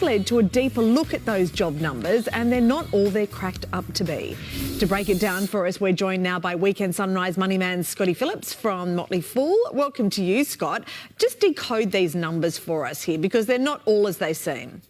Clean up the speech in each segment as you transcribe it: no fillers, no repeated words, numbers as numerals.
that's led to a deeper look at those job numbers, and they're not all they're cracked up to be. To break it down for us, we're joined now by Weekend Sunrise money man Scotty Phillips from Motley. Welcome to you, Scott. Just decode these numbers for us here, because they're not all as they seem.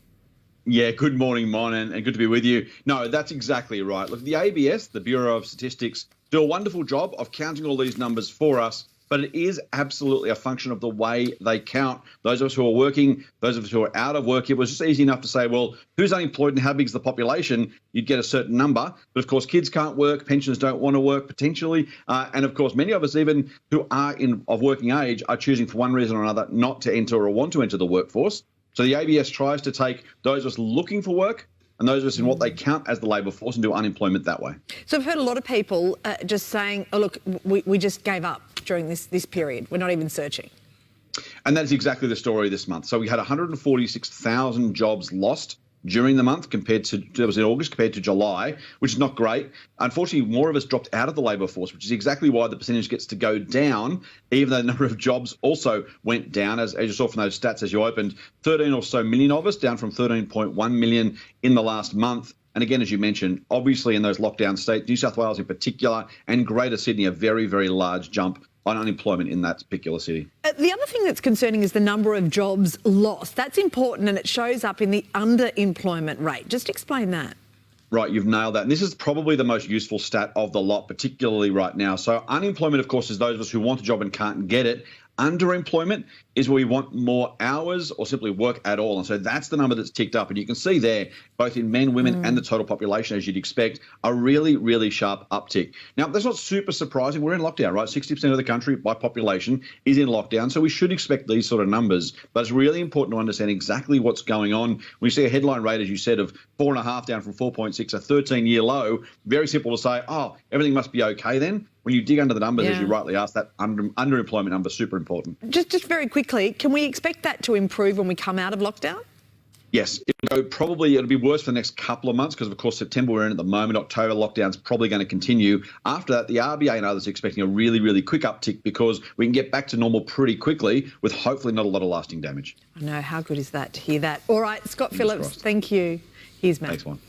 Yeah, good morning, Mon, and good to be with you. No, that's exactly right. Look, the ABS, the Bureau of Statistics, do a wonderful job of counting all these numbers for us, but it is absolutely a function of the way they count. Those of us who are working, those of us who are out of work, it was just easy enough to say, well, who's unemployed and how big is the population? You'd get a certain number. But of course, kids can't work, pensioners don't want to work potentially. And of course, many of us, even who are of working age, are choosing for one reason or another not to enter or want to enter the workforce. So the ABS tries to take those of us looking for work and those of us in what they count as the labour force and do unemployment that way. So I've heard a lot of people just saying, oh, look, we just gave up during this period. We're not even searching. And that's exactly the story this month. So we had 146,000 jobs lost during the month that was in August compared to July, which is not great. Unfortunately, more of us dropped out of the labour force, which is exactly why the percentage gets to go down, even though the number of jobs also went down. As you saw from those stats as you opened, 13 or so million of us, down from 13.1 million in the last month. And again, as you mentioned, obviously in those lockdown states, New South Wales in particular, and Greater Sydney, a very, very large jump on unemployment in that particular city. The other thing that's concerning is the number of jobs lost. That's important, and it shows up in the underemployment rate. Just explain that. Right, you've nailed that. And this is probably the most useful stat of the lot, particularly right now. So unemployment, of course, is those of us who want a job and can't get it. Underemployment is where we want more hours or simply work at all. And so that's the number that's ticked up. And you can see there, both in men, women and the total population, as you'd expect, a really, really sharp uptick. Now, that's not super surprising. We're in lockdown, right? 60% of the country by population is in lockdown. So we should expect these sort of numbers. But it's really important to understand exactly what's going on. When you see a headline rate, as you said, of 4.5 down from 4.6, a 13-year low, very simple to say, oh, everything must be okay then. When you dig under the numbers, as you rightly asked, that underemployment number is super important. Just very quickly, can we expect that to improve when we come out of lockdown? Yes, it'll be worse for the next couple of months because, of course, September we're in at the moment. October lockdown's probably going to continue. After that, the RBA and others are expecting a really, really quick uptick because we can get back to normal pretty quickly with hopefully not a lot of lasting damage. I know. How good is that to hear that? All right, Scott Phillips, thank you. Here's Matt. Thanks, Juan.